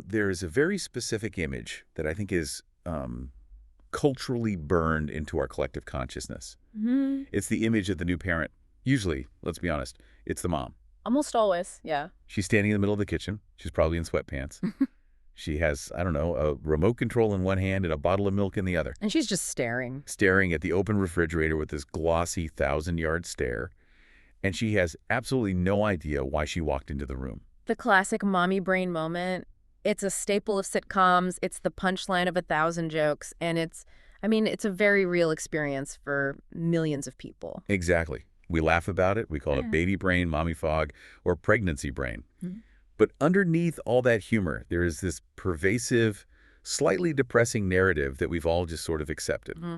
There's a very specific image that I think is culturally burned into our collective consciousness. Hmm. It's the image of the new parent. Usually, let's be honest, it's the mom. Almost always, yeah. She's standing in the middle of the kitchen. She's probably in sweatpants. She has, I don't know, a remote control in one hand and a bottle of milk in the other, And she's just staring. staring at the open refrigerator with this glossy 1,000-yard stare. And she has absolutely no idea why she walked into the room. The classic mommy brain moment. It's a staple of sitcoms. It's the punchline of 1,000 jokes. And it's a very real experience for millions of people. Exactly. We laugh about it. We call it baby brain, mommy fog, or pregnancy brain. Mm-hmm. But underneath all that humor, there is this pervasive, slightly depressing narrative that we've all just sort of accepted. Mm-hmm.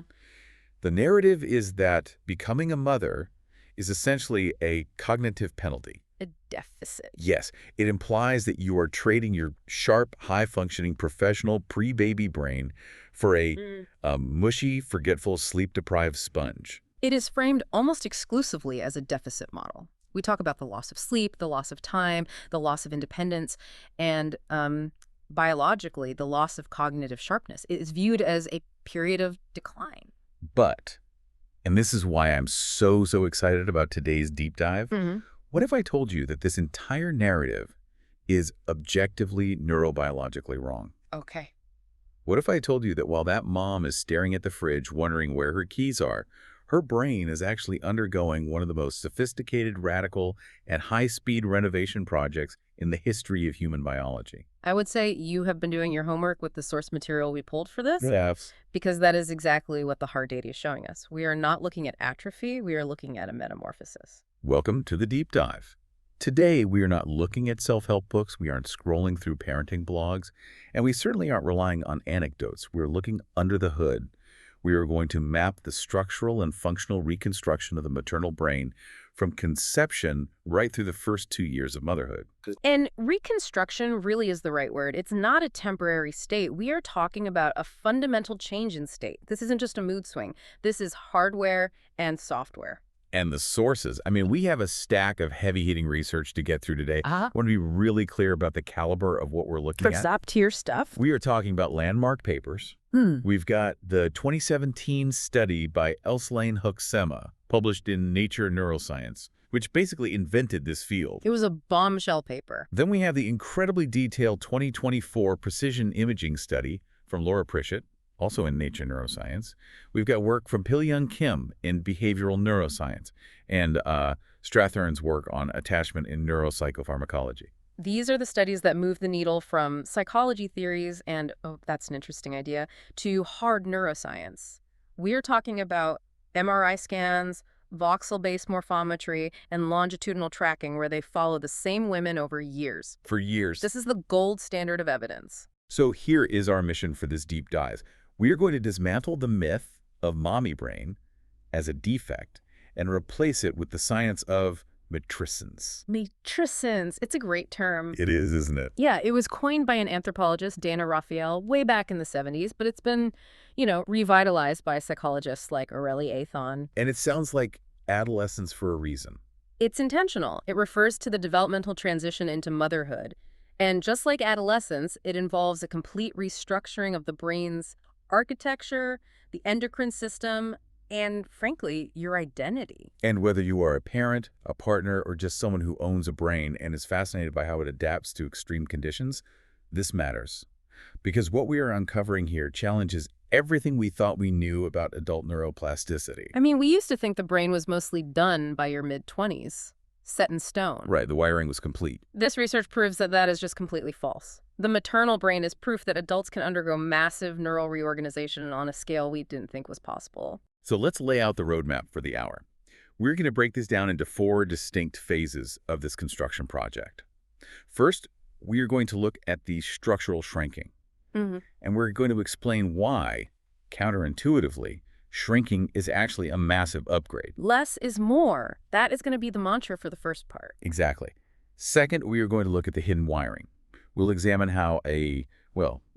The narrative is that becoming a mother is essentially a cognitive penalty. A deficit. Yes, it implies that you are trading your sharp, high-functioning, professional pre-baby brain for a mushy, forgetful, sleep-deprived sponge. It is framed almost exclusively as a deficit model. We talk about the loss of sleep, the loss of time, the loss of independence, and biologically, the loss of cognitive sharpness. It is viewed as a period of decline. But, and this is why I'm so excited about today's deep dive, what if I told you that this entire narrative is objectively neurobiologically wrong? Okay. What if I told you that while that mom is staring at the fridge wondering where her keys are, her brain is actually undergoing one of the most sophisticated, radical, and high-speed renovation projects in the history of human biology? I would say you have been doing your homework with the source material we pulled for this, Yes. because that is exactly what the hard data is showing us. We are not looking at atrophy, we are looking at a metamorphosis. Welcome to the deep dive. Today, we are not looking at self-help books, we aren't scrolling through parenting blogs, and we certainly aren't relying on anecdotes. We're looking under the hood. We are going to map the structural and functional reconstruction of the maternal brain from conception right through the first 2 years of motherhood. And reconstruction really is the right word. It's not a temporary state. We are talking about a fundamental change in state. This isn't just a mood swing. This is hardware and software. And the sources. We have a stack of heavy-hitting research to get through today. I want to be really clear about the caliber of what we're looking at. Top-tier stuff. We are talking about landmark papers. We've got the 2017 study by Elslane Hoeksema, published in Nature Neuroscience, which basically invented this field. It was a bombshell paper. Then we have the incredibly detailed 2024 precision imaging study from Laura Pritchett, also in Nature Neuroscience. We've got work from Pil-Young Kim in behavioral neuroscience, and Strathern's work on attachment in neuropsychopharmacology. These are the studies that move the needle from psychology theories and, oh, that's an interesting idea, to hard neuroscience. We're talking about MRI scans, voxel-based morphometry, and longitudinal tracking where they follow the same women over years. For years. This is the gold standard of evidence. So here is our mission for this deep dive. We are going to dismantle the myth of mommy brain as a defect and replace it with the science of matricins. Matricins. It's a great term. It is, isn't it? Yeah, it was coined by an anthropologist, Dana Raphael, way back in the 70s, but it's been, revitalized by psychologists like Aurelie Athon. And it sounds like adolescence for a reason. It's intentional. It refers to the developmental transition into motherhood. And just like adolescence, it involves a complete restructuring of the brain's architecture, the endocrine system, and, frankly, your identity. And whether you are a parent, a partner, or just someone who owns a brain and is fascinated by how it adapts to extreme conditions, this matters. Because what we are uncovering here challenges everything we thought we knew about adult neuroplasticity. We used to think the brain was mostly done by your mid-20s, set in stone. Right, the wiring was complete. This research proves that that is just completely false. The maternal brain is proof that adults can undergo massive neural reorganization on a scale we didn't think was possible. So let's lay out the roadmap for the hour. We're going to break this down into 4 distinct phases of this construction project. First, we are going to look at the structural shrinking. And we're going to explain why, counterintuitively, shrinking is actually a massive upgrade. Less is more. That is going to be the mantra for the first part. Exactly. Second, we are going to look at the hidden wiring. We'll examine how a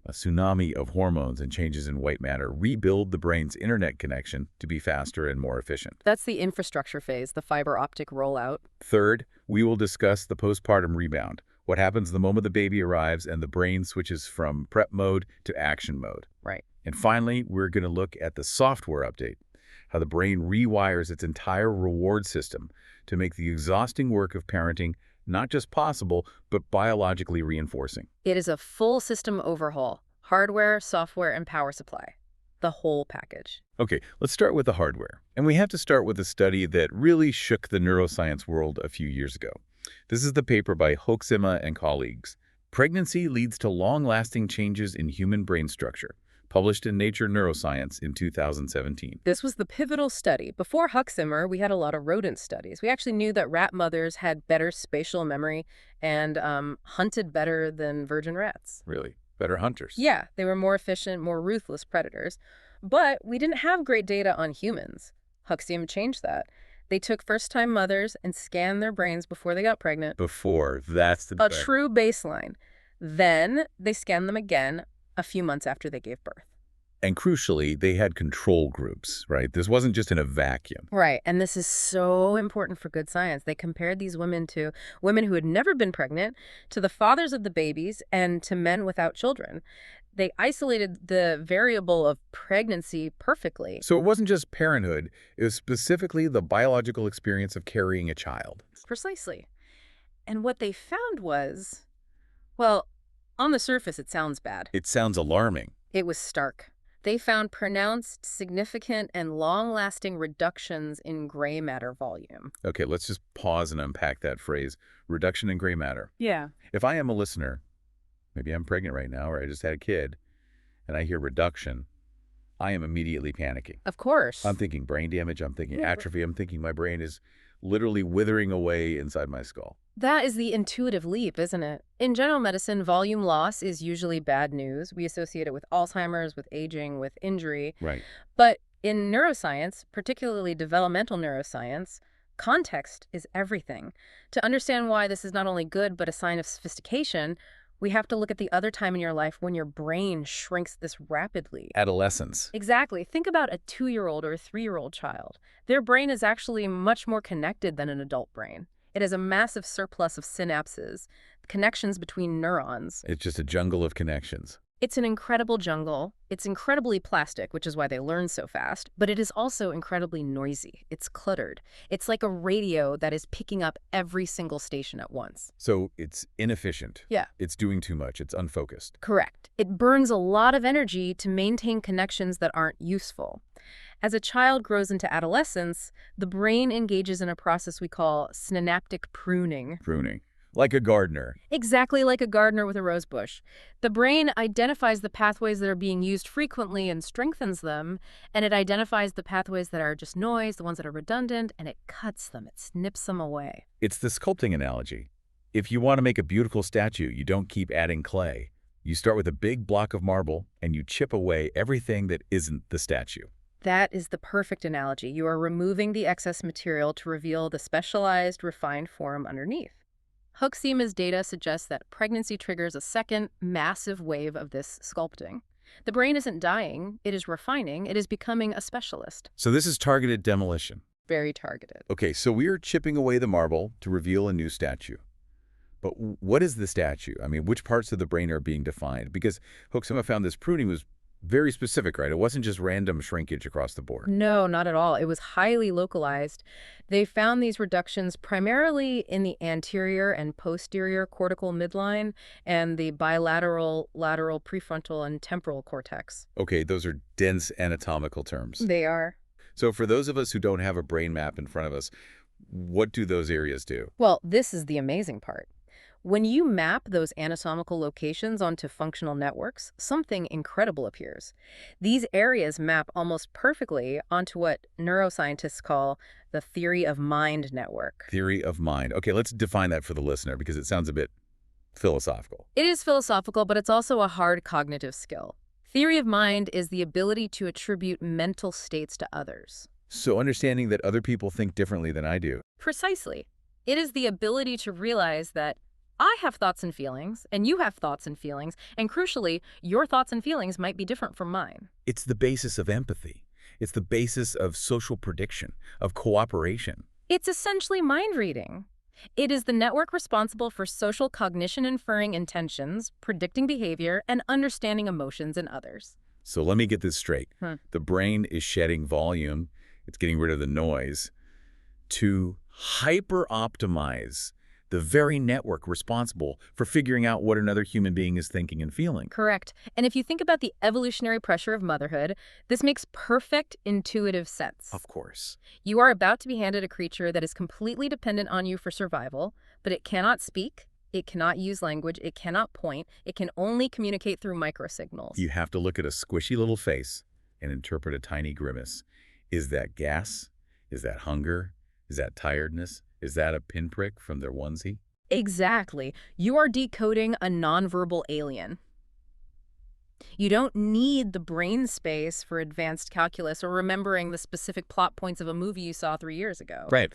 tsunami of hormones and changes in white matter rebuild the brain's internet connection to be faster and more efficient. That's the infrastructure phase, the fiber optic rollout. Third, we will discuss the postpartum rebound, What happens the moment the baby arrives and the brain switches from prep mode to action mode. Right. And finally, we're going to look at the software update, how the brain rewires its entire reward system to make the exhausting work of parenting not just possible, but biologically reinforcing. It is a full system overhaul. Hardware, software, and power supply. The whole package. Okay, let's start with the hardware. And we have to start with a study that really shook the neuroscience world a few years ago. This is the paper by Hoeksema and colleagues. Pregnancy leads to long-lasting changes in human brain structure, published in Nature Neuroscience in 2017. This was the pivotal study. Before Huxheimer, we had a lot of rodent studies. We actually knew that rat mothers had better spatial memory and hunted better than virgin rats. Really? Better hunters? Yeah, they were more efficient, more ruthless predators. But we didn't have great data on humans. Huxheimer changed that. They took first-time mothers and scanned their brains before they got pregnant. That's the A true baseline. Then they scanned them again a few months after they gave birth. And crucially, they had control groups, right? This wasn't just in a vacuum. Right, and this is so important for good science. They compared these women to women who had never been pregnant, to the fathers of the babies, and to men without children. They isolated the variable of pregnancy perfectly. So it wasn't just parenthood, it was specifically the biological experience of carrying a child. Precisely. And what they found was, well, on the surface it sounds bad. It sounds alarming. It was stark. They found pronounced, significant, and long-lasting reductions in gray matter volume. Okay, let's just pause and unpack that phrase, reduction in gray matter. Yeah. If I am a listener, maybe I'm pregnant right now or I just had a kid, and I hear reduction, I am immediately panicking. Of course. I'm thinking brain damage, I'm thinking atrophy, I'm thinking my brain is literally withering away inside my skull. That is the intuitive leap, isn't it? In general medicine, volume loss is usually bad news. We associate it with Alzheimer's, with aging, with injury. Right. But in neuroscience, particularly developmental neuroscience, context is everything. To understand why this is not only good, but a sign of sophistication, we have to look at the other time in your life when your brain shrinks this rapidly. Adolescence. Exactly. Think about a 2-year-old or a 3-year-old child. Their brain is actually much more connected than an adult brain. It has a massive surplus of synapses, connections between neurons. It's just a jungle of connections. It's an incredible jungle. It's incredibly plastic, which is why they learn so fast, but it is also incredibly noisy. It's cluttered. It's like a radio that is picking up every single station at once. So it's inefficient. Yeah. It's doing too much. It's unfocused. Correct. It burns a lot of energy to maintain connections that aren't useful. As a child grows into adolescence, the brain engages in a process we call synaptic pruning. Pruning. Like a gardener. Exactly like a gardener with a rose bush. The brain identifies the pathways that are being used frequently and strengthens them, and it identifies the pathways that are just noise, the ones that are redundant, and it cuts them, it snips them away. It's the sculpting analogy. If you want to make a beautiful statue, you don't keep adding clay. You start with a big block of marble, and you chip away everything that isn't the statue. That is the perfect analogy. You are removing the excess material to reveal the specialized, refined form underneath. Hoeksema's data suggests that pregnancy triggers a second, massive wave of this sculpting. The brain isn't dying, it is refining, it is becoming a specialist. So this is targeted demolition. Very targeted. Okay, so we are chipping away the marble to reveal a new statue. But what is the statue? I mean, which parts of the brain are being defined? Because Hoeksema found this pruning was very specific, right? It wasn't just random shrinkage across the board. No, not at all. It was highly localized. They found these reductions primarily in the anterior and posterior cortical midline and the bilateral, lateral, prefrontal, and temporal cortex. Okay, those are dense anatomical terms. They are. So for those of us who don't have a brain map in front of us, what do those areas do? Well, this is the amazing part. When you map those anatomical locations onto functional networks, something incredible appears. These areas map almost perfectly onto what neuroscientists call the theory of mind network. Theory of mind. Okay, let's define that for the listener because it sounds a bit philosophical. It is philosophical, but it's also a hard cognitive skill. Theory of mind is the ability to attribute mental states to others. So understanding that other people think differently than I do. Precisely. It is the ability to realize that I have thoughts and feelings, and you have thoughts and feelings, and crucially, your thoughts and feelings might be different from mine. It's the basis of empathy. It's the basis of social prediction, of cooperation. It's essentially mind reading. It is the network responsible for social cognition inferring intentions, predicting behavior, and understanding emotions in others. So let me get this straight. Hmm. The brain is shedding volume, it's getting rid of the noise, to hyper-optimize the very network responsible for figuring out what another human being is thinking and feeling. Correct. And if you think about the evolutionary pressure of motherhood, this makes perfect intuitive sense. Of course. You are about to be handed a creature that is completely dependent on you for survival, but it cannot speak, it cannot use language, it cannot point, it can only communicate through microsignals. You have to look at a squishy little face and interpret a tiny grimace. Is that gas? Is that hunger? Is that tiredness? Is that a pinprick from their onesie? Exactly. You are decoding a nonverbal alien. You don't need the brain space for advanced calculus or remembering the specific plot points of a movie you saw 3 years ago. Right.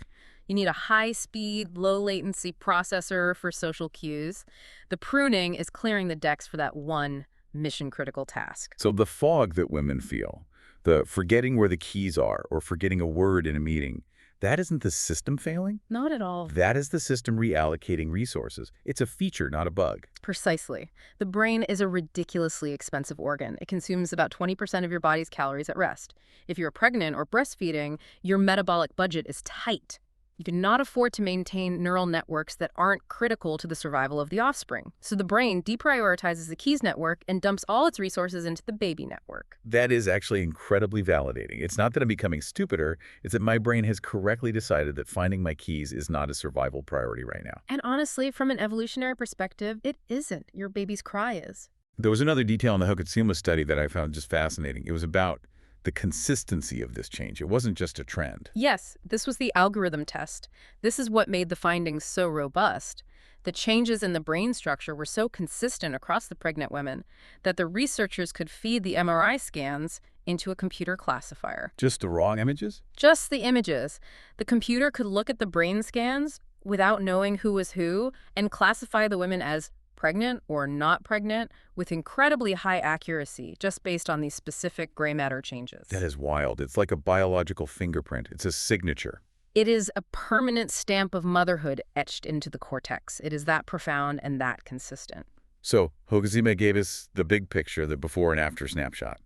You need a high-speed, low-latency processor for social cues. The pruning is clearing the decks for that one mission-critical task. So the fog that women feel, the forgetting where the keys are or forgetting a word in a meeting, that isn't the system failing? Not at all. That is the system reallocating resources. It's a feature, not a bug. Precisely. The brain is a ridiculously expensive organ. It consumes about 20% of your body's calories at rest. If you're pregnant or breastfeeding, your metabolic budget is tight. You cannot afford to maintain neural networks that aren't critical to the survival of the offspring. So the brain deprioritizes the keys network and dumps all its resources into the baby network. That is actually incredibly validating. It's not that I'm becoming stupider, it's that my brain has correctly decided that finding my keys is not a survival priority right now. And honestly, from an evolutionary perspective, it isn't. Your baby's cry is. There was another detail in the Hokutsuma study that I found just fascinating. It was about the consistency of this change. It wasn't just a trend. Yes, this was the algorithm test. This is what made the findings so robust. The changes in the brain structure were so consistent across the pregnant women that the researchers could feed the MRI scans into a computer classifier. Just the raw images? Just the images. The computer could look at the brain scans without knowing who was who and classify the women as pregnant or not pregnant with incredibly high accuracy just based on these specific gray matter changes. That is wild. It's like a biological fingerprint. It's a signature. It is a permanent stamp of motherhood etched into the cortex. It is that profound and that consistent. So Hokutsuma gave us the big picture, the before and after snapshot.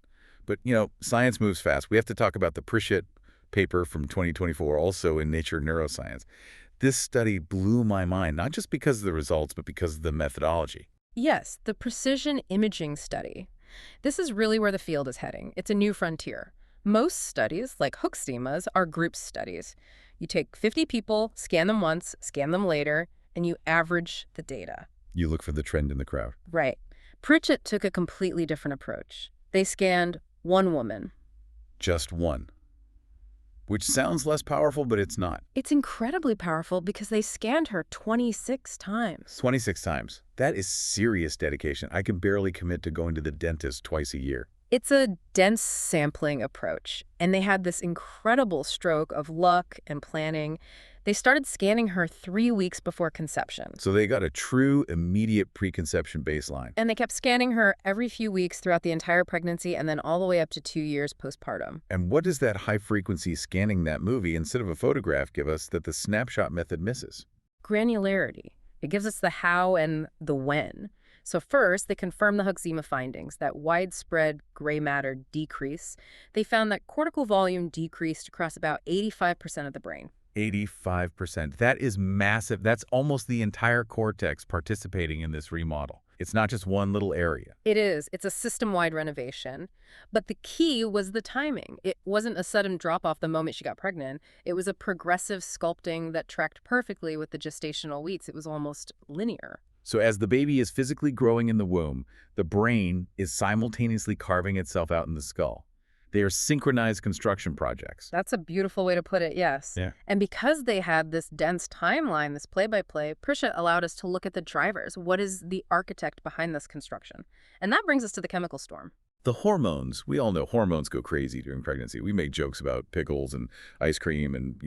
But, science moves fast. We have to talk about the Pritchett paper from 2024, also in Nature Neuroscience. This study blew my mind, not just because of the results, but because of the methodology. Yes, the precision imaging study. This is really where the field is heading. It's a new frontier. Most studies, like Hokutsima's, are group studies. You take 50 people, scan them once, scan them later, and you average the data. You look for the trend in the crowd. Right. Pritchett took a completely different approach. They scanned one woman. Just one. Which sounds less powerful, but it's not. It's incredibly powerful because they scanned her 26 times. 26 times. That is serious dedication. I can barely commit to going to the dentist twice a year. It's a dense sampling approach, and they had this incredible stroke of luck and planning. They started scanning her 3 weeks before conception. So they got a true immediate preconception baseline. And they kept scanning her every few weeks throughout the entire pregnancy and then all the way up to 2 years postpartum. And what does that high-frequency scanning that movie instead of a photograph give us that the snapshot method misses? Granularity. It gives us the how and the when. So first, they confirmed the Hokutsima findings, that widespread gray matter decrease. They found that cortical volume decreased across about 85% of the brain. 85%. That is massive. That's almost the entire cortex participating in this remodel. It's not just one little area. It is. It's a system-wide renovation. But the key was the timing. It wasn't a sudden drop-off the moment she got pregnant. It was a progressive sculpting that tracked perfectly with the gestational weeks. It was almost linear. So as the baby is physically growing in the womb, the brain is simultaneously carving itself out in the skull. They are synchronized construction projects. That's a beautiful way to put it, yes. Yeah. And because they had this dense timeline, this play-by-play, Pritchett allowed us to look at the drivers. What is the architect behind this construction? And that brings us to the chemical storm. The hormones, we all know hormones go crazy during pregnancy. We make jokes about pickles and ice cream and,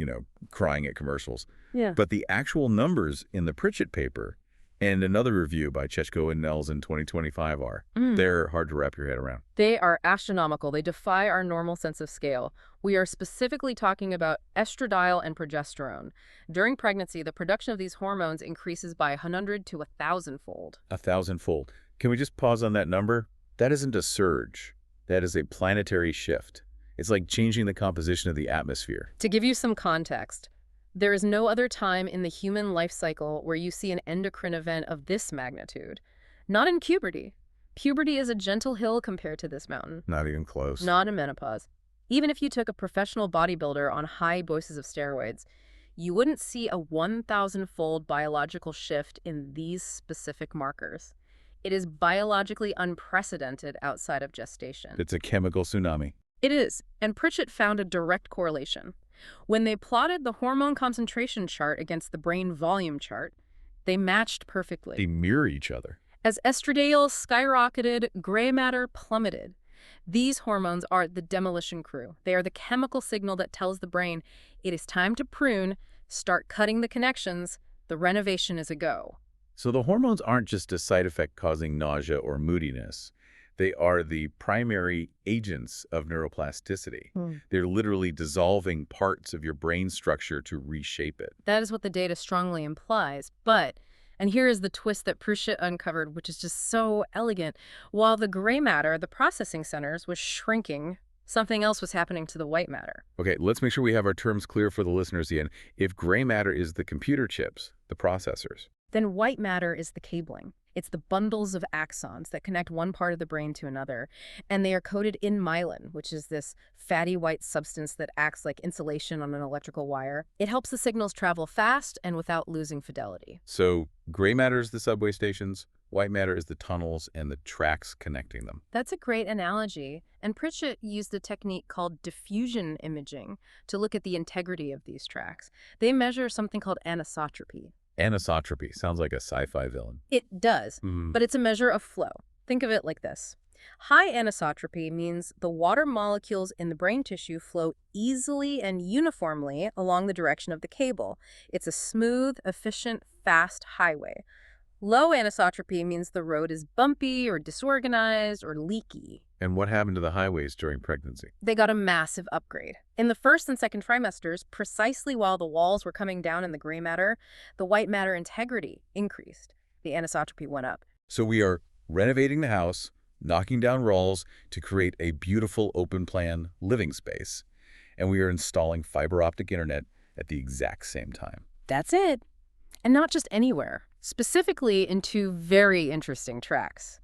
crying at commercials. Yeah. But the actual numbers in the Pritchett paper, And another review by Chechko and Nels in 2025 are. Mm. They're hard to wrap your head around. They are astronomical. They defy our normal sense of scale. We are specifically talking about estradiol and progesterone. During pregnancy, the production of these hormones increases by 100 to 1,000-fold. 1,000-fold. Can we just pause on that number? That isn't a surge. That is a planetary shift. It's like changing the composition of the atmosphere. To give you some context, there is no other time in the human life cycle where you see an endocrine event of this magnitude. Not in puberty. Puberty is a gentle hill compared to this mountain. Not even close. Not in menopause. Even if you took a professional bodybuilder on high doses of steroids, you wouldn't see a 1,000-fold biological shift in these specific markers. It is biologically unprecedented outside of gestation. It's a chemical tsunami. It is, and Pritchett found a direct correlation. When they plotted the hormone concentration chart against the brain volume chart, they matched perfectly. They mirror each other. As estradiol skyrocketed, gray matter plummeted. These hormones are the demolition crew. They are the chemical signal that tells the brain, it is time to prune, start cutting the connections, the renovation is a go. So the hormones aren't just a side effect causing nausea or moodiness. They are the primary agents of neuroplasticity. They're literally dissolving parts of your brain structure to reshape it. That is what the data strongly implies. But, and here is the twist that Pritchett uncovered, which is just so elegant. While the gray matter, the processing centers, was shrinking, something else was happening to the white matter. Okay, let's make sure we have our terms clear for the listeners, Ian. If gray matter is the computer chips, the processors, then white matter is the cabling. It's the bundles of axons that connect one part of the brain to another, and they are coated in myelin, which is this fatty white substance that acts like insulation on an electrical wire. It helps the signals travel fast and without losing fidelity. So gray matter is the subway stations, white matter is the tunnels and the tracks connecting them. That's a great analogy, and Pritchett used a technique called diffusion imaging to look at the integrity of these tracks. They measure something called anisotropy. Anisotropy sounds like a sci-fi villain. It does, but it's a measure of flow. Think of it like this. High anisotropy means the water molecules in the brain tissue flow easily and uniformly along the direction of the cable. It's a smooth, efficient, fast highway. Low anisotropy means the road is bumpy or disorganized or leaky. And what happened to the highways during pregnancy? They got a massive upgrade. In the first and second trimesters, precisely while the walls were coming down in the gray matter, the white matter integrity increased. The anisotropy went up. So we are renovating the house, knocking down walls to create a beautiful open-plan living space, and we are installing fiber optic internet at the exact same time. That's it. And not just anywhere. Specifically in two very interesting tracks.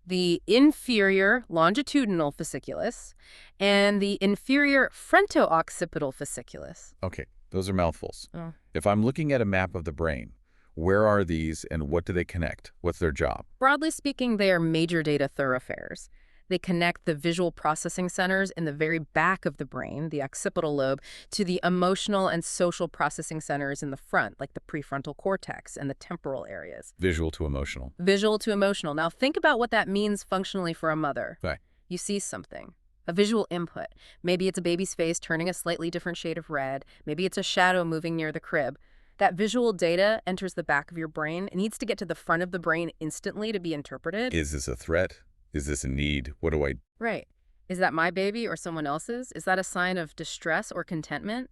The inferior longitudinal fasciculus and the inferior fronto-occipital fasciculus. Okay, those are mouthfuls. Oh. If I'm looking at a map of the brain, where are these and what do they connect? What's their job? Broadly speaking, they are major data thoroughfares. They connect the visual processing centers in the very back of the brain, the occipital lobe, to the emotional and social processing centers in the front, like the prefrontal cortex and the temporal areas. Visual to emotional. Visual to emotional. Now think about what that means functionally for a mother. Right. You see something, a visual input. Maybe it's a baby's face turning a slightly different shade of red. Maybe it's a shadow moving near the crib. That visual data enters the back of your brain. It needs to get to the front of the brain instantly to be interpreted. Is this a threat? Is this a need? What do I... Right. Is that my baby or someone else's? Is that a sign of distress or contentment?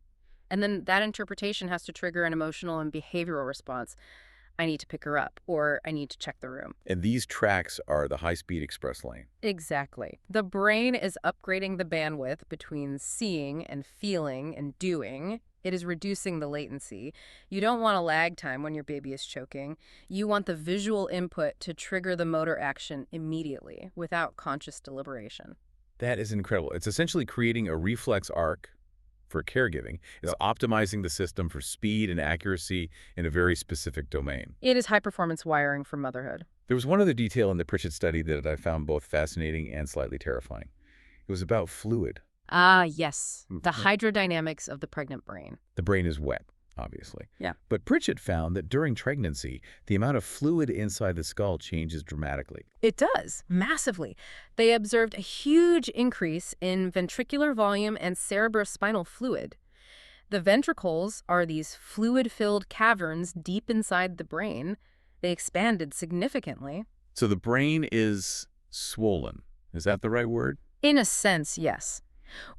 And then that interpretation has to trigger an emotional and behavioral response. I need to pick her up, or I need to check the room. And these tracks are the high-speed express lane. Exactly. The brain is upgrading the bandwidth between seeing and feeling and doing. It is reducing the latency. You don't want a lag time when your baby is choking. You want the visual input to trigger the motor action immediately without conscious deliberation. That is incredible. It's essentially creating a reflex arc for caregiving. It's optimizing the system for speed and accuracy in a very specific domain. It is high-performance wiring for motherhood. There was one other detail in the Pritchett study that I found both fascinating and slightly terrifying. It was about fluid. Ah, yes. The hydrodynamics of the pregnant brain. The brain is wet, obviously. Yeah. But Pritchett found that during pregnancy, the amount of fluid inside the skull changes dramatically. It does, massively. They observed a huge increase in ventricular volume and cerebrospinal fluid. The ventricles are these fluid-filled caverns deep inside the brain. They expanded significantly. So the brain is swollen. Is that the right word? In a sense, yes.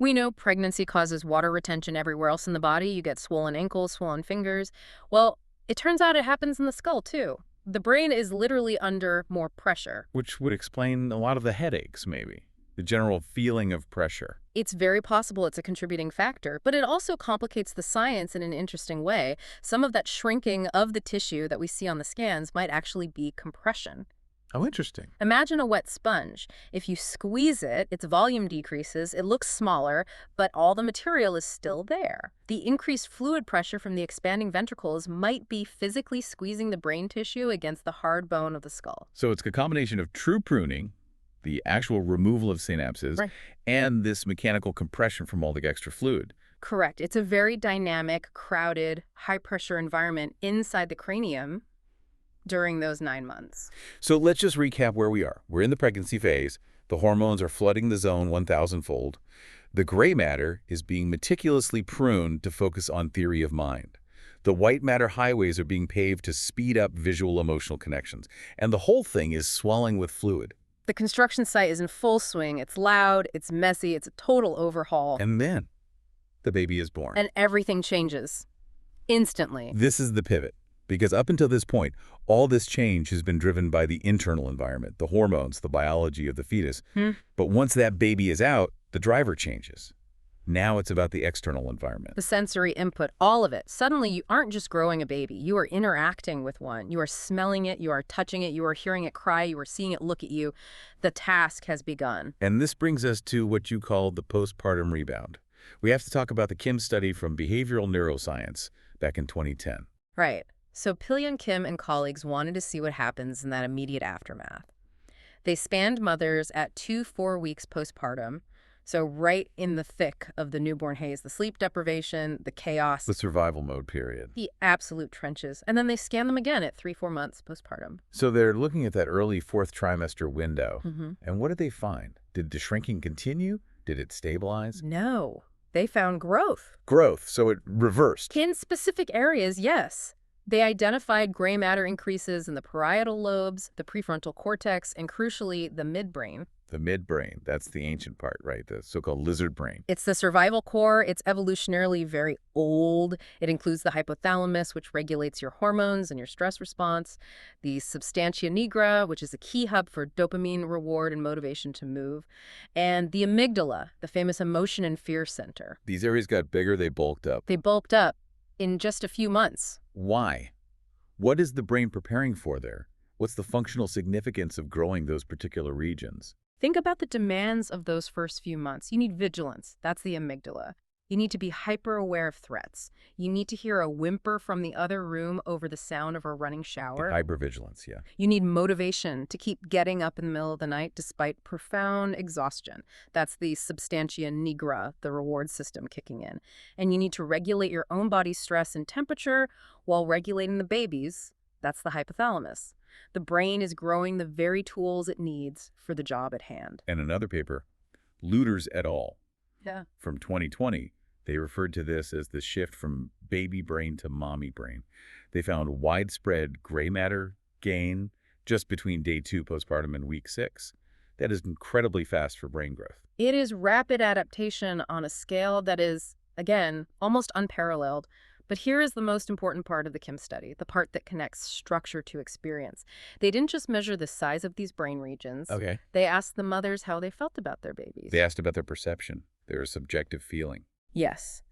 We know pregnancy causes water retention everywhere else in the body. You get swollen ankles, swollen fingers. Well, it turns out it happens in the skull, too. The brain is literally under more pressure. Which would explain a lot of the headaches, maybe. The general feeling of pressure. It's very possible it's a contributing factor, but it also complicates the science in an interesting way. Some of that shrinking of the tissue that we see on the scans might actually be compression. Oh, interesting. Imagine a wet sponge. If you squeeze it, its volume decreases, it looks smaller, but all the material is still there. The increased fluid pressure from the expanding ventricles might be physically squeezing the brain tissue against the hard bone of the skull. So it's a combination of true pruning, the actual removal of synapses, Right. and this mechanical compression from all the extra fluid. Correct. It's a very dynamic, crowded, high-pressure environment inside the cranium during those 9 months. So let's just recap where we are. We're in the pregnancy phase. The hormones are flooding the zone 1,000-fold. The gray matter is being meticulously pruned to focus on theory of mind. The white matter highways are being paved to speed up visual emotional connections. And the whole thing is swelling with fluid. The construction site is in full swing. It's loud, it's messy, it's a total overhaul. And then the baby is born. And everything changes instantly. This is the pivot. Because up until this point, all this change has been driven by the internal environment, the hormones, the biology of the fetus. But once that baby is out, the driver changes. Now it's about the external environment. The sensory input, all of it. Suddenly, you aren't just growing a baby. You are interacting with one. You are smelling it. You are touching it. You are hearing it cry. You are seeing it look at you. The task has begun. And this brings us to what you call the postpartum rebound. We have to talk about the Kim study from behavioral neuroscience back in 2010. Right. So Pillion Kim and colleagues wanted to see what happens in that immediate aftermath. They spanned mothers at 4 weeks postpartum, so right in the thick of the newborn haze, the sleep deprivation, the chaos. The survival mode period. The absolute trenches. And then they scanned them again at 3-4 months postpartum. So they're looking at that early 4th trimester window. Mm-hmm. And what did they find? Did the shrinking continue? Did it stabilize? No. They found growth. Growth, so it reversed. In specific areas, yes. They identified gray matter increases in the parietal lobes, the prefrontal cortex, and crucially, the midbrain. The midbrain, that's the ancient part, right? The so-called lizard brain. It's the survival core. It's evolutionarily very old. It includes the hypothalamus, which regulates your hormones and your stress response, the substantia nigra, which is a key hub for dopamine reward and motivation to move, and the amygdala, the famous emotion and fear center. These areas got bigger, they bulked up. They bulked up in just a few months. Why? What is the brain preparing for there? What's the functional significance of growing those particular regions? Think about the demands of those first few months. You need vigilance. That's the amygdala. You need to be hyper-aware of threats. You need to hear a whimper from the other room over the sound of a running shower. Hypervigilance, yeah. You need motivation to keep getting up in the middle of the night despite profound exhaustion. That's the substantia nigra, the reward system kicking in. And you need to regulate your own body's stress and temperature while regulating the baby's. That's the hypothalamus. The brain is growing the very tools it needs for the job at hand. And another paper, Luders et al. Yeah. From 2020, they referred to this as the shift from baby brain to mommy brain. They found widespread gray matter gain just between day 2 postpartum and week 6. That is incredibly fast for brain growth. It is rapid adaptation on a scale that is, again, almost unparalleled. But here is the most important part of the Kim study, the part that connects structure to experience. They didn't just measure the size of these brain regions. Okay. They asked the mothers how they felt about their babies. They asked about their perception, their subjective feeling. Yes.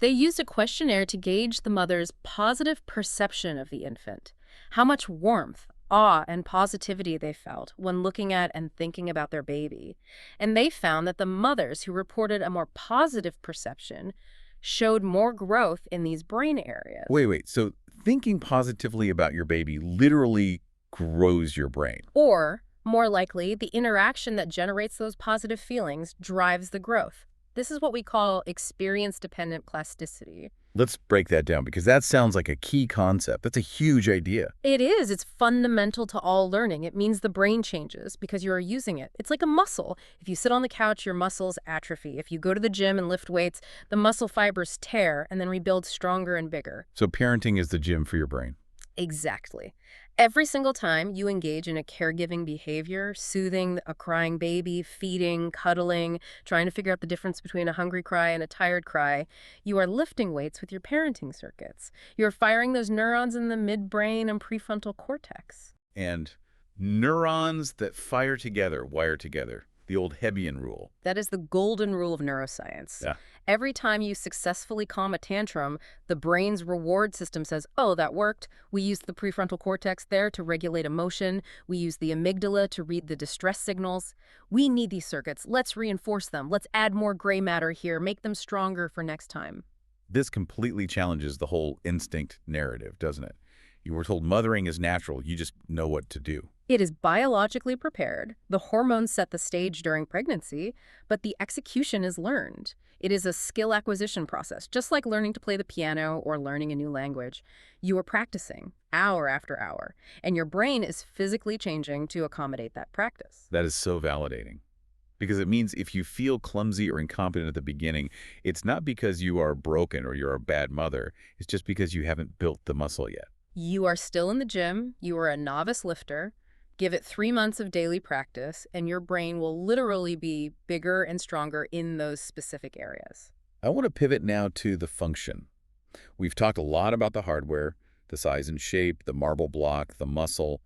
They used a questionnaire to gauge the mother's positive perception of the infant, how much warmth, awe, and positivity they felt when looking at and thinking about their baby. And they found that the mothers who reported a more positive perception showed more growth in these brain areas. Wait. So thinking positively about your baby literally grows your brain. Or, more likely, the interaction that generates those positive feelings drives the growth. This is what we call experience-dependent plasticity. Let's break that down because that sounds like a key concept. That's a huge idea. It is. It's fundamental to all learning. It means the brain changes because you are using it. It's like a muscle. If you sit on the couch, your muscles atrophy. If you go to the gym and lift weights, the muscle fibers tear and then rebuild stronger and bigger. So parenting is the gym for your brain. Exactly. Every single time you engage in a caregiving behavior, soothing a crying baby, feeding, cuddling, trying to figure out the difference between a hungry cry and a tired cry, you are lifting weights with your parenting circuits. You're firing those neurons in the midbrain and prefrontal cortex. And neurons that fire together, wire together. The old Hebbian rule. That is the golden rule of neuroscience. Yeah. Every time you successfully calm a tantrum, the brain's reward system says, oh, that worked. We used the prefrontal cortex there to regulate emotion. We used the amygdala to read the distress signals. We need these circuits. Let's reinforce them. Let's add more gray matter here. Make them stronger for next time. This completely challenges the whole instinct narrative, doesn't it? You were told mothering is natural. You just know what to do. It is biologically prepared. The hormones set the stage during pregnancy, but the execution is learned. It is a skill acquisition process, just like learning to play the piano or learning a new language. You are practicing hour after hour, and your brain is physically changing to accommodate that practice. That is so validating. Because it means if you feel clumsy or incompetent at the beginning, it's not because you are broken or you're a bad mother. It's just because you haven't built the muscle yet. You are still in the gym. You are a novice lifter. Give it 3 months of daily practice, and your brain will literally be bigger and stronger in those specific areas. I want to pivot now to the function. We've talked a lot about the hardware, the size and shape, the marble block, the muscle.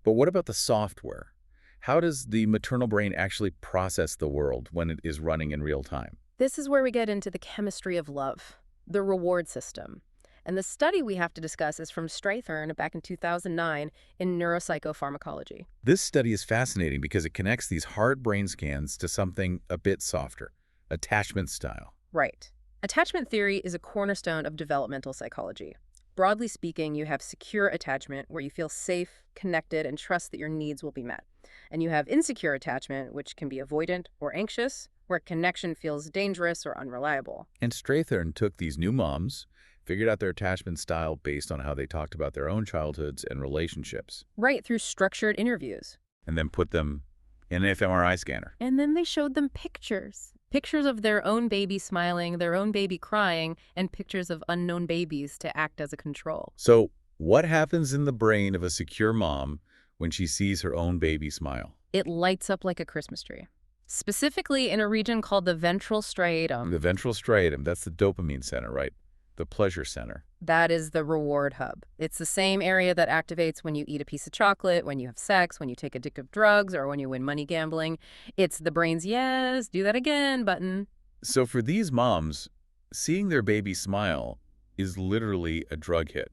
But what about the software? How does the maternal brain actually process the world when it is running in real time? This is where we get into the chemistry of love, the reward system. And the study we have to discuss is from Strathern back in 2009 in neuropsychopharmacology. This study is fascinating because it connects these hard brain scans to something a bit softer, attachment style. Right. Attachment theory is a cornerstone of developmental psychology. Broadly speaking, you have secure attachment where you feel safe, connected, and trust that your needs will be met. And you have insecure attachment, which can be avoidant or anxious, where connection feels dangerous or unreliable. And Strathern took these new moms, figured out their attachment style based on how they talked about their own childhoods and relationships. Right, through structured interviews. And then put them in an fMRI scanner. And then they showed them pictures. Pictures of their own baby smiling, their own baby crying, and pictures of unknown babies to act as a control. So what happens in the brain of a secure mom when she sees her own baby smile? It lights up like a Christmas tree. Specifically in a region called the ventral striatum. The ventral striatum, that's the dopamine center, right? The pleasure center. That is the reward hub. It's the same area that activates when you eat a piece of chocolate, when you have sex, when you take addictive drugs, or when you win money gambling. It's the brain's yes, do that again button. So for these moms, seeing their baby smile is literally a drug hit.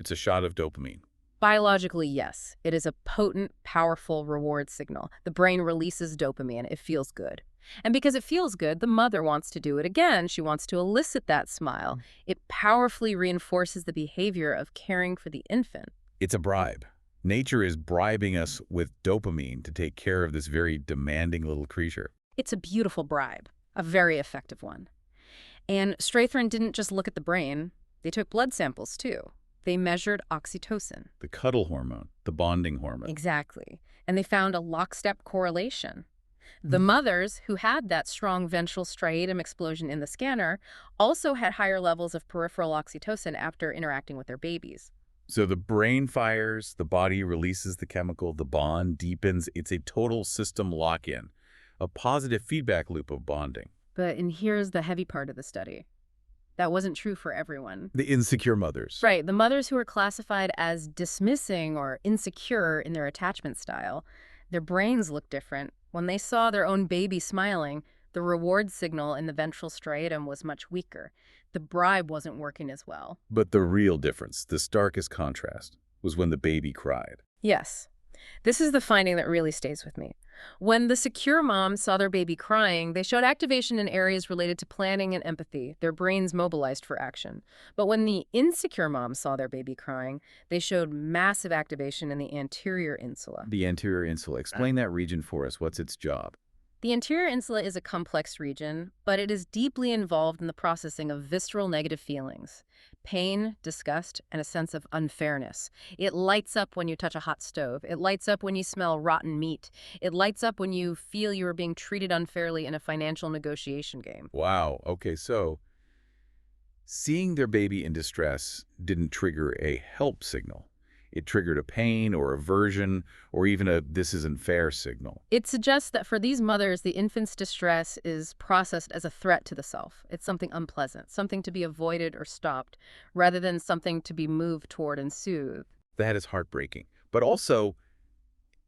It's a shot of dopamine. Biologically, yes. It is a potent, powerful reward signal. The brain releases dopamine. It feels good. And because it feels good, the mother wants to do it again. She wants to elicit that smile. It powerfully reinforces the behavior of caring for the infant. It's a bribe. Nature is bribing us with dopamine to take care of this very demanding little creature. It's a beautiful bribe, a very effective one. And Strathern didn't just look at the brain. They took blood samples, too. They measured oxytocin. The cuddle hormone, the bonding hormone. Exactly. And they found a lockstep correlation. The mothers who had that strong ventral striatum explosion in the scanner also had higher levels of peripheral oxytocin after interacting with their babies. So the brain fires, the body releases the chemical, the bond deepens. It's a total system lock-in, a positive feedback loop of bonding. And here's the heavy part of the study. That wasn't true for everyone. The insecure mothers. Right. The mothers who were classified as dismissing or insecure in their attachment style, their brains looked different. When they saw their own baby smiling, the reward signal in the ventral striatum was much weaker. The bribe wasn't working as well. But the real difference, the starkest contrast, was when the baby cried. Yes. This is the finding that really stays with me. When the secure moms saw their baby crying, they showed activation in areas related to planning and empathy. Their brains mobilized for action. But when the insecure moms saw their baby crying, they showed massive activation in the anterior insula. The anterior insula. Explain that region for us. What's its job? The anterior insula is a complex region, but it is deeply involved in the processing of visceral negative feelings. Pain, disgust, and a sense of unfairness. It lights up when you touch a hot stove. It lights up when you smell rotten meat. It lights up when you feel you are being treated unfairly in a financial negotiation game. Wow. Okay, so seeing their baby in distress didn't trigger a help signal. It triggered a pain or aversion or even a "this isn't fair" signal. It suggests that for these mothers, the infant's distress is processed as a threat to the self. It's something unpleasant, something to be avoided or stopped, rather than something to be moved toward and soothed. That is heartbreaking. But also,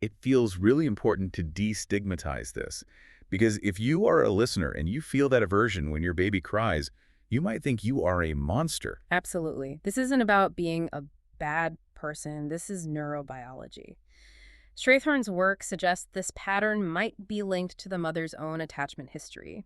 it feels really important to destigmatize this. Because if you are a listener and you feel that aversion when your baby cries, you might think you are a monster. Absolutely. This isn't about being a bad person. This is neurobiology. Strathorn's work suggests this pattern might be linked to the mother's own attachment history.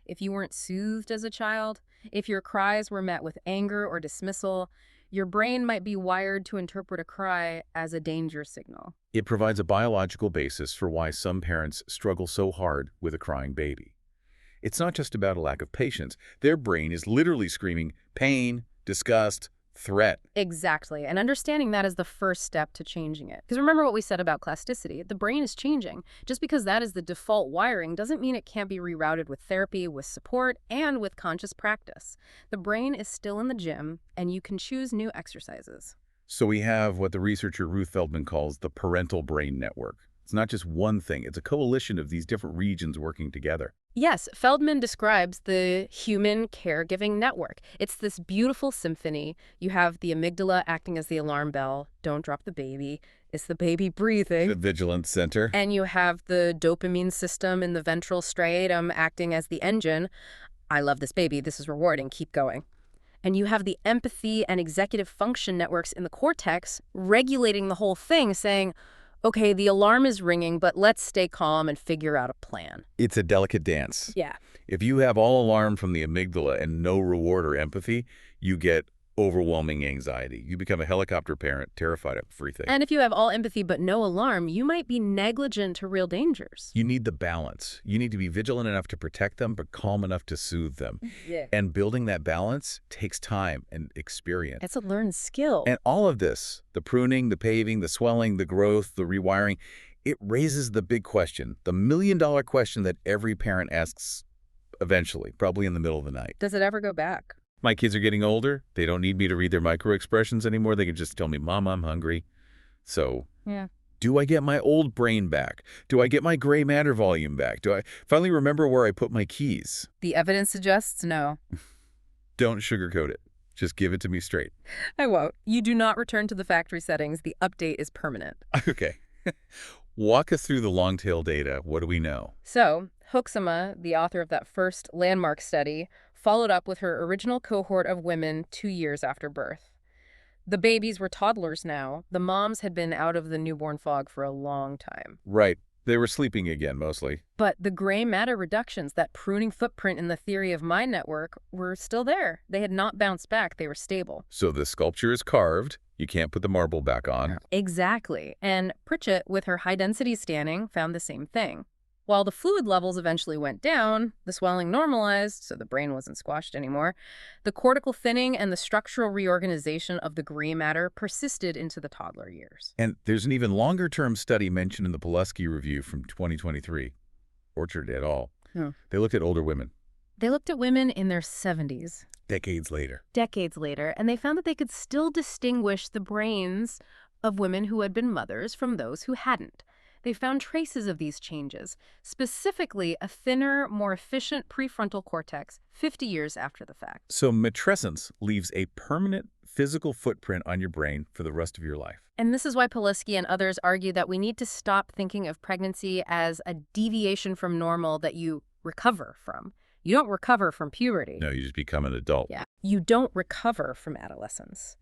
If you weren't soothed as a child, if your cries were met with anger or dismissal, your brain might be wired to interpret a cry as a danger signal. It provides a biological basis for why some parents struggle so hard with a crying baby. It's not just about a lack of patience. Their brain is literally screaming pain, disgust, threat. Exactly. And understanding that is the first step to changing it. Because remember what we said about plasticity. The brain is changing. Just because that is the default wiring doesn't mean it can't be rerouted with therapy, with support, and with conscious practice. The brain is still in the gym, and you can choose new exercises. So we have what the researcher Ruth Feldman calls the parental brain network. It's not just one thing. It's a coalition of these different regions working together. Yes, Feldman describes the human caregiving network. It's this beautiful symphony. You have the amygdala acting as the alarm bell. Don't drop the baby. It's the baby breathing. The vigilance center. And you have the dopamine system in the ventral striatum acting as the engine. I love this baby. This is rewarding. Keep going. And you have the empathy and executive function networks in the cortex regulating the whole thing, saying, okay, the alarm is ringing, but let's stay calm and figure out a plan. It's a delicate dance. Yeah. If you have all alarm from the amygdala and no reward or empathy, you get overwhelming anxiety. You become a helicopter parent, terrified of everything. And if you have all empathy but no alarm, you might be negligent to real dangers. You need the balance. You need to be vigilant enough to protect them, but calm enough to soothe them. Yeah. And building that balance takes time and experience. It's a learned skill. And all of this, the pruning, the paving, the swelling, the growth, the rewiring, it raises the big question, the million-dollar question that every parent asks eventually, probably in the middle of the night. Does it ever go back? My kids are getting older. They don't need me to read their micro-expressions anymore. They can just tell me, Mom, I'm hungry. So, Yeah. do I get my old brain back? Do I get my gray matter volume back? Do I finally remember where I put my keys? The evidence suggests no. Don't sugarcoat it. Just give it to me straight. I won't. You do not return to the factory settings. The update is permanent. Okay. Walk us through the long-tail data. What do we know? So, Hoeksema, the author of that first landmark study, followed up with her original cohort of women 2 years after birth. The babies were toddlers now. The moms had been out of the newborn fog for a long time. Right. They were sleeping again, mostly. But the gray matter reductions, that pruning footprint in the theory of mind network, were still there. They had not bounced back. They were stable. So the sculpture is carved. You can't put the marble back on. Exactly. And Pritchett, with her high-density scanning, found the same thing. While the fluid levels eventually went down, the swelling normalized, so the brain wasn't squashed anymore, the cortical thinning and the structural reorganization of the gray matter persisted into the toddler years. And there's an even longer-term study mentioned in the Pulaski Review from 2023. Orchard et al. Hmm. They looked at older women. They looked at women in their 70s. Decades later. Decades later, and they found that they could still distinguish the brains of women who had been mothers from those who hadn't. They found traces of these changes, specifically a thinner, more efficient prefrontal cortex 50 years after the fact. So matrescence leaves a permanent physical footprint on your brain for the rest of your life. And this is why Pulaski and others argue that we need to stop thinking of pregnancy as a deviation from normal that you recover from. You don't recover from puberty. No, you just become an adult. Yeah. You don't recover from adolescence.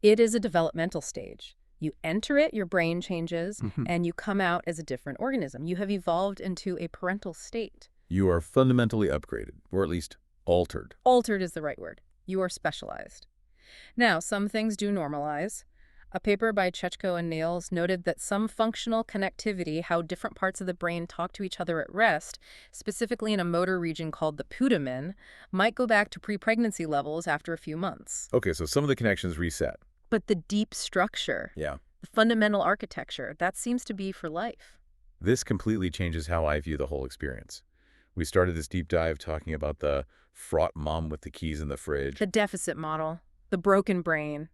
It is a developmental stage. You enter it, your brain changes, and you come out as a different organism. You have evolved into a parental state. You are fundamentally upgraded, or at least altered. Altered is the right word. You are specialized. Now, some things do normalize. A paper by Chechko and Nails noted that some functional connectivity, how different parts of the brain talk to each other at rest, specifically in a motor region called the putamen, might go back to pre-pregnancy levels after a few months. Okay, so some of the connections reset. But the deep structure, Yeah. the fundamental architecture, that seems to be for life. This completely changes how I view the whole experience. We started this deep dive talking about the fraught mom with the keys in the fridge. The deficit model, the broken brain.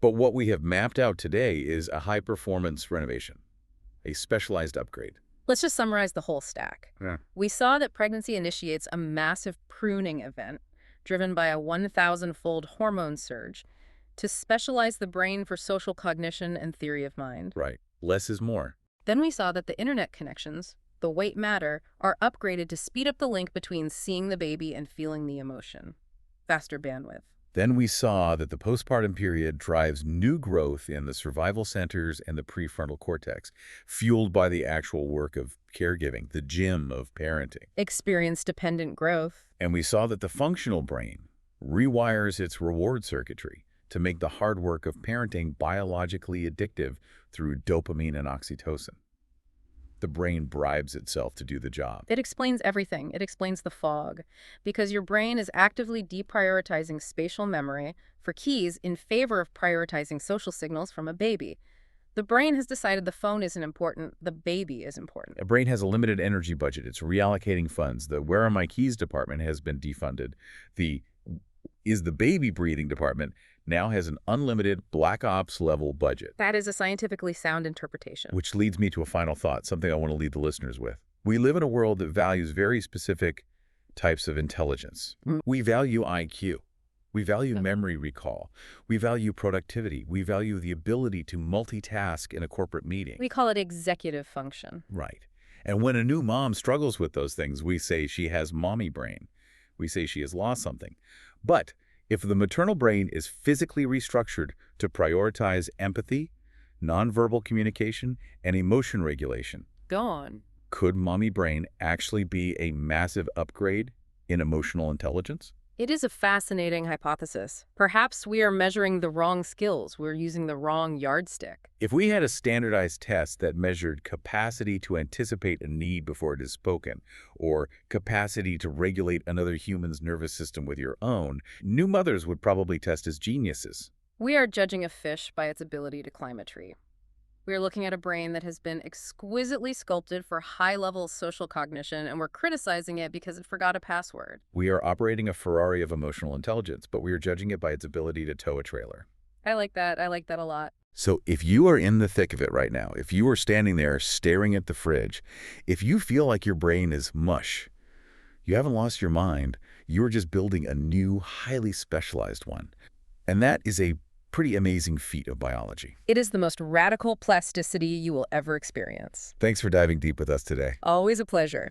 But what we have mapped out today is a high-performance renovation, a specialized upgrade. Let's just summarize the whole stack. Yeah. We saw that pregnancy initiates a massive pruning event driven by a 1,000-fold hormone surge to specialize the brain for social cognition and theory of mind. Right. Less is more. Then we saw that the internet connections, the weight matter, are upgraded to speed up the link between seeing the baby and feeling the emotion. Faster bandwidth. Then we saw that the postpartum period drives new growth in the survival centers and the prefrontal cortex, fueled by the actual work of caregiving, the gym of parenting. Experience-dependent growth. And we saw that the functional brain rewires its reward circuitry to make the hard work of parenting biologically addictive through dopamine and oxytocin. The brain bribes itself to do the job. It explains everything. It explains the fog. Because your brain is actively deprioritizing spatial memory for keys in favor of prioritizing social signals from a baby. The brain has decided the phone isn't important, the baby is important. A brain has a limited energy budget. It's reallocating funds. The Where Are My Keys department has been defunded. The Is the Baby Breathing department now has an unlimited Black Ops level budget. That is a scientifically sound interpretation. Which leads me to a final thought, something I want to leave the listeners with. We live in a world that values very specific types of intelligence. We value IQ. We value memory recall. We value productivity. We value the ability to multitask in a corporate meeting. We call it executive function. Right. And when a new mom struggles with those things, we say she has mommy brain. We say she has lost something. But if the maternal brain is physically restructured to prioritize empathy, nonverbal communication, and emotion regulation, Gone. could mommy brain actually be a massive upgrade in emotional intelligence? It is a fascinating hypothesis. Perhaps we are measuring the wrong skills. We're using the wrong yardstick. If we had a standardized test that measured capacity to anticipate a need before it is spoken, or capacity to regulate another human's nervous system with your own, new mothers would probably test as geniuses. We are judging a fish by its ability to climb a tree. We are looking at a brain that has been exquisitely sculpted for high-level social cognition, and we're criticizing it because it forgot a password. We are operating a Ferrari of emotional intelligence, but we are judging it by its ability to tow a trailer. I like that. I like that a lot. So if you are in the thick of it right now, if you are standing there staring at the fridge, if you feel like your brain is mush, you haven't lost your mind, you're just building a new, highly specialized one. And that is a pretty amazing feat of biology. It is the most radical plasticity you will ever experience. Thanks for diving deep with us today. Always a pleasure.